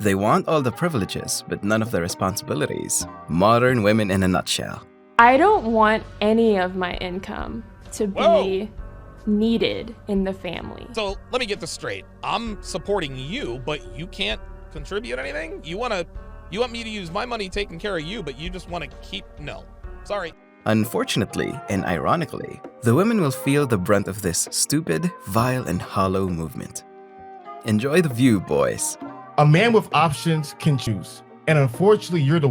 They want all the privileges, but none of the responsibilities. Modern women in a nutshell. I don't want any of my income to be Whoa. needed in the family. So let me get this straight. I'm supporting you, but you can't contribute anything? You want me to use my money taking care of you, but you just want to keep... No. Sorry. Unfortunately, and ironically, the women will feel the brunt of this stupid, vile, and hollow movement. Enjoy the view, boys. A man with options can choose, and unfortunately, you're the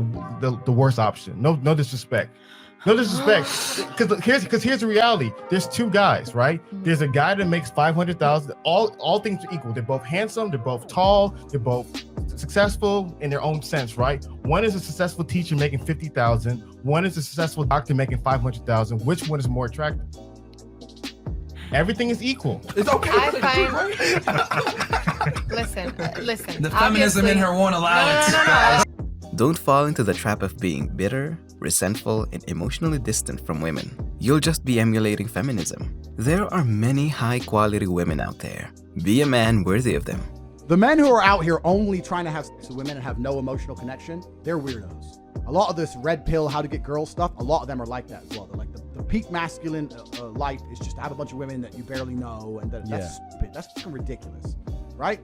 worst option. No disrespect. No disrespect. Because here's the reality. There's two guys, right? There's a guy that makes $500,000. All things are equal. They're both handsome. They're both tall. They're both successful in their own sense, right? One is a successful teacher making $50,000. One is a successful doctor making $500,000. Which one is more attractive? Everything is equal. It's okay. Listen. The feminism in her won't allow it. No. Don't fall into the trap of being bitter, resentful, and emotionally distant from women. You'll just be emulating feminism. There are many high-quality women out there. Be a man worthy of them. The men who are out here only trying to have sex with women and have no emotional connection, they're weirdos. A lot of this red pill, how to get girls stuff, a lot of them are like that as well. They're like the peak masculine life is just to have a bunch of women that you barely know, and that's stupid. That's fucking ridiculous, right?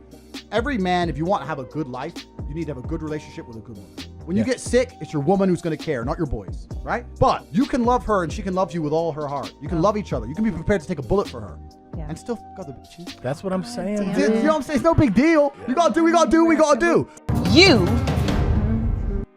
Every man, if you want to have a good life, you need to have a good relationship with a good woman. When you get sick, it's your woman who's going to care, not your boys, right? But you can love her and she can love you with all her heart. You can love each other. You can be prepared to take a bullet for her. And still fuck other bitches. That's what I'm saying. You know what I'm saying? It's no big deal. You gotta do, we gotta do. You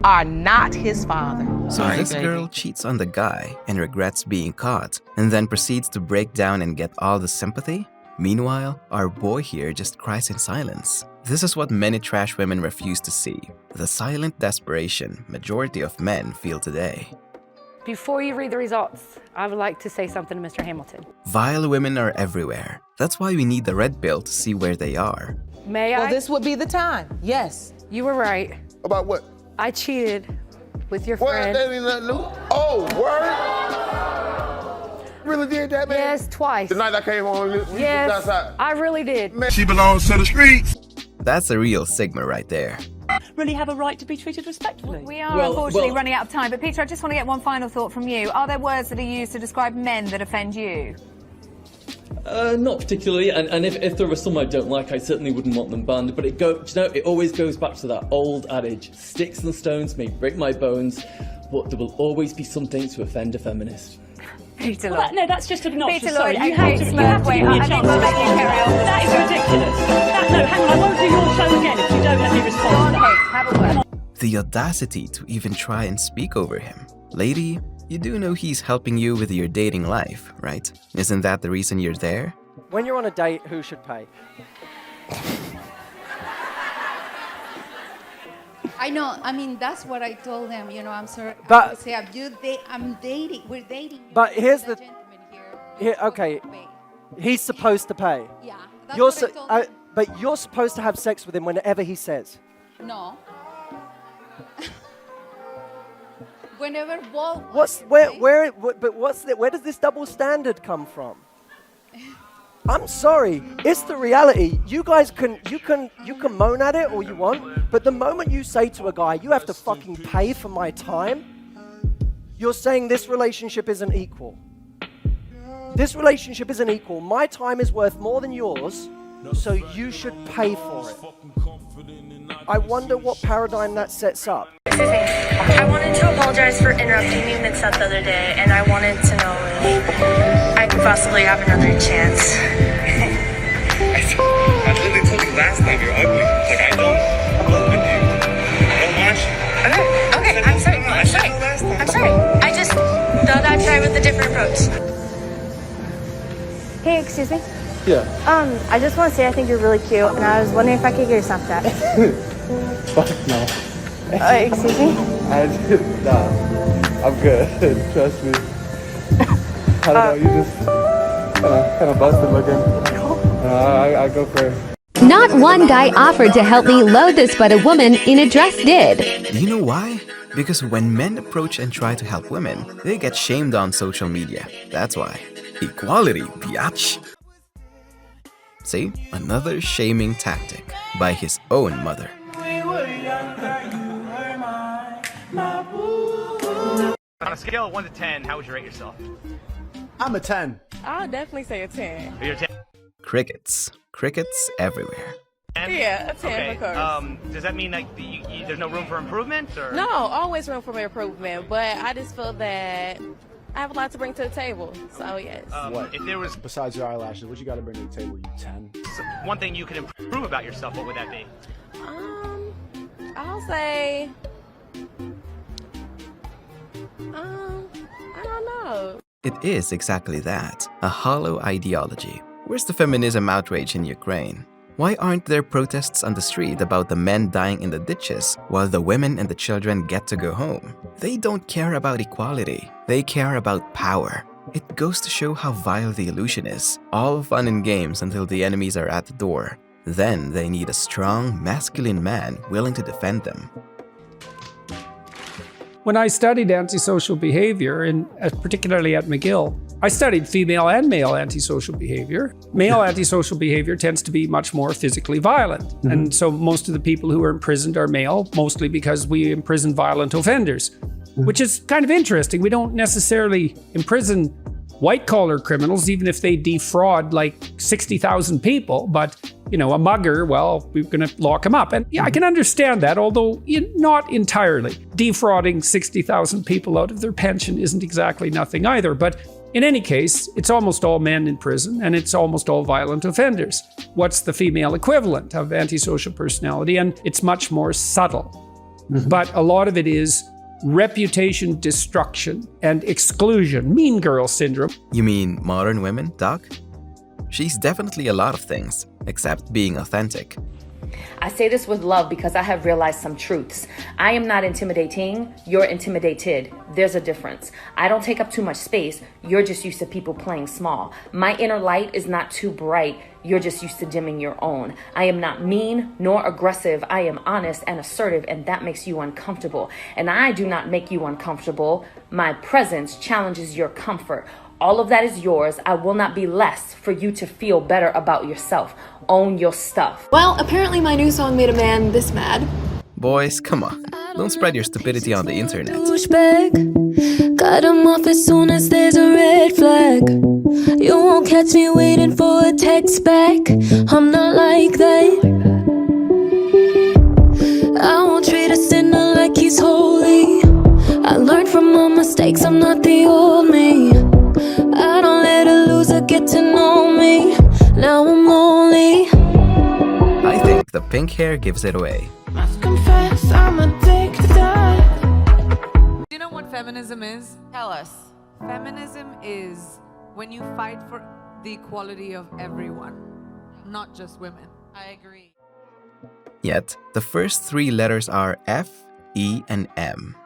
are not his father. So this girl cheats on the guy and regrets being caught, and then proceeds to break down and get all the sympathy? Meanwhile, our boy here just cries in silence. This is what many trash women refuse to see. The silent desperation majority of men feel today. Before you read the results, I would like to say something to Mr. Hamilton. Vile women are everywhere. That's why we need the red pill to see where they are. May I? Well, this would be the time. Yes. You were right. About what? I cheated with your What? friend. That ain't nothing new. Oh, word? Really did that, man? Yes, twice. The night I came home, you Yes, outside. I really did. Man. She belongs to the streets. That's a real Sigma right there. Really have a right to be treated respectfully. We are unfortunately running out of time, but Peter, I just want to get one final thought from you. Are there words that are used to describe men that offend you? Not particularly, and if there are some I don't like, I certainly wouldn't want them banned, but it always goes back to that old adage, sticks and stones may break my bones, but there will always be something to offend a feminist. Peter Well, Lloyd. no, that's just obnoxious. Peter Sorry, Lloyd, you have to give me a chance to respond. That is ridiculous. No, hang on, I won't do your show again if you don't let me respond. Go on ahead, have a word. The audacity to even try and speak over him. Lady, you do know he's helping you with your dating life, right? Isn't that the reason you're there? When you're on a date, who should pay? I know. I mean, that's what I told them. You know, I'm sorry. But- I say, I'm dating. We're dating. But here's There's the- a gentleman Here, okay, he's supposed to pay. Yeah, that's You're what I told them. but you're supposed to have sex with him whenever he says. No. Whenever both. Where does this double standard come from? I'm sorry, it's the reality. You guys can moan at it all you want, but the moment you say to a guy, you have to fucking pay for my time, you're saying this relationship isn't equal. This relationship isn't equal. My time is worth more than yours, so you should pay for it. I wonder what paradigm that sets up. Excuse me. I wanted to apologize for interrupting you mid-set the other day, and I wanted to know if I could possibly have another chance. I literally told you last time you're ugly. Like, I don't with you. Don't watch you. Okay, I'm sorry. I'm sorry. I just thought I'd try with a different approach. Hey, excuse me? Yeah. I just want to say I think you're really cute, and I was wondering if I could get your Snapchat. Fuck no. Excuse me? Nah, I'm good. Trust me. I don't know, you just kind of busted looking. I go for it. Not one guy offered to help me load this, but a woman in a dress did. You know why? Because when men approach and try to help women, they get shamed on social media. That's why. Equality, biatch. See? Another shaming tactic by his own mother. On a scale of 1 to 10, how would you rate yourself? I'm a 10. I'll definitely say a 10. You're a 10. Crickets. Crickets everywhere. Yeah, a 10 for course. Does that mean like there's no room for improvement? Or? No, always room for improvement, but I just feel that I have a lot to bring to the table. So yes. What? If there was Besides your eyelashes, what you got to bring to the table, you 10? one thing you could improve about yourself, what would that be? I'll say, I don't know. It is exactly that, a hollow ideology. Where's the feminism outrage in Ukraine? Why aren't there protests on the street about the men dying in the ditches while the women and the children get to go home? They don't care about equality. They care about power. It goes to show how vile the illusion is. All fun and games until the enemies are at the door. Then they need a strong, masculine man willing to defend them. When I studied antisocial behavior, and particularly at McGill, I studied female and male antisocial behavior. Male antisocial behavior tends to be much more physically violent. And so most of the people who are imprisoned are male, mostly because we imprison violent offenders, which is kind of interesting. We don't necessarily imprison white-collar criminals, even if they defraud like 60,000 people. But, you know, a mugger, well, we're going to lock him up. And yeah, I can understand that, although not entirely. Defrauding 60,000 people out of their pension isn't exactly nothing either. But in any case, it's almost all men in prison, and it's almost all violent offenders. What's the female equivalent of antisocial personality? And it's much more subtle. But a lot of it is reputation destruction and exclusion, mean girl syndrome. You mean modern women, Doc? She's definitely a lot of things, except being authentic. I say this with love because I have realized some truths. I am not intimidating, you're intimidated. There's a difference. I don't take up too much space, you're just used to people playing small. My inner light is not too bright, you're just used to dimming your own. I am not mean nor aggressive, I am honest and assertive, and that makes you uncomfortable. And I do not make you uncomfortable. My presence challenges your comfort. All of that is yours. I will not be less for you to feel better about yourself. Own your stuff. Well, apparently my new song made a man this mad. Boys, come on. Don't spread your stupidity on the internet. Cut him off as soon as there's a red flag. You won't catch me waiting for a text back. I'm not like that. I won't treat a sinner like he's holy. I learned from my mistakes, I'm not the old me. I don't let a loser get to know me. Now I'm lonely. I think the pink hair gives it away. Must confess, I'm addicted. Do you know what feminism is? Tell us. Feminism is when you fight for the equality of everyone, not just women. I agree. Yet, the first three letters are F, E, and M.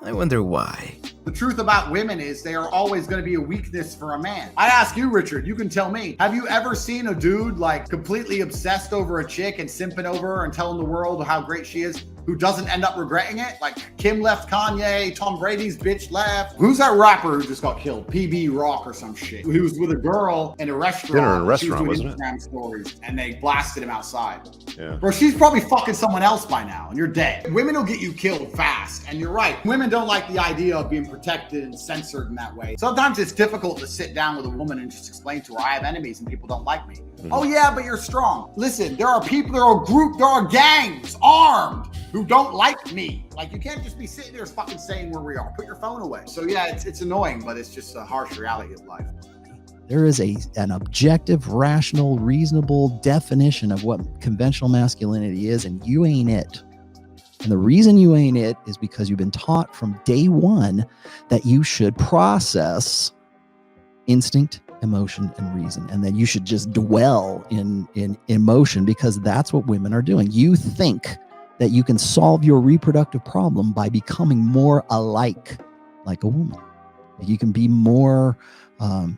I wonder why. The truth about women is they are always going to be a weakness for a man. I ask you, Richard, you can tell me, have you ever seen a dude like completely obsessed over a chick and simping over her and telling the world how great she is, who doesn't end up regretting it? Like Kim left Kanye, Tom Brady's bitch left. Who's that rapper who just got killed? PB Rock or some shit. He was with a girl in a restaurant. Dinner in a restaurant, she was wasn't doing Instagram stories, and they blasted him outside. Yeah. Bro, she's probably fucking someone else by now, and you're dead. Women will get you killed fast, and you're right. Women don't like the idea of being protected and censored in that way. Sometimes it's difficult to sit down with a woman and just explain to her, I have enemies and people don't like me. Oh yeah, but you're strong. Listen, there are people, there are groups, there are gangs armed who don't like me. Like, you can't just be sitting there fucking saying where we are. Put your phone away. So yeah, it's annoying, but it's just a harsh reality of life. There is an objective, rational, reasonable definition of what conventional masculinity is, and you ain't it. And the reason you ain't it is because you've been taught from day one that you should process instinct, emotion, and reason, and that you should just dwell in emotion because that's what women are doing. You think that you can solve your reproductive problem by becoming more alike like a woman. You can be more, the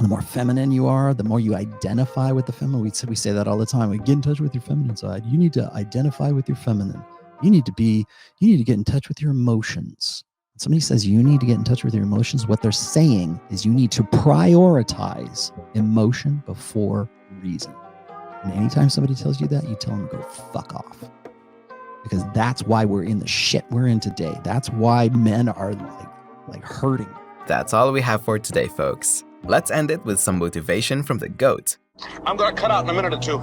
more feminine you are, the more you identify with the feminine. We say that all the time. We get in touch with your feminine side. You need to identify with your feminine. You need to get in touch with your emotions. When somebody says you need to get in touch with your emotions, what they're saying is you need to prioritize emotion before reason. And anytime somebody tells you that, you tell them to go fuck off. because that's why we're in the shit we're in today. That's why men are like hurting. That's all we have for today, folks. Let's end it with some motivation from the GOAT. I'm gonna cut out in a minute or two.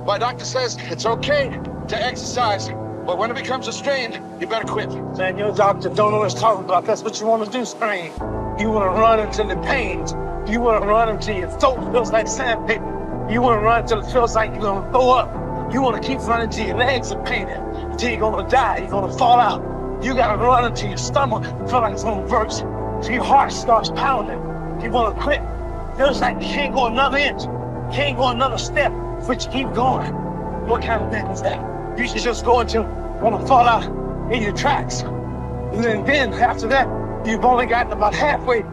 My doctor says it's okay to exercise, but when it becomes a strain, you better quit. Man, your doctor don't know what he's talking about. That's what you want to do, strain. You want to run until it pains. You want to run until your throat feels like sandpaper. You want to run until it feels like you're gonna throw up. You want to keep running till your legs are painted, until you're gonna die, you're gonna fall out. You gotta run until your stomach feels like it's gonna burst, till your heart starts pounding. You want to quit. Feels like you can't go another inch, can't go another step, but you keep going. What kind of man is that? You should just go until you want to fall out in your tracks. And then after that, you've only gotten about halfway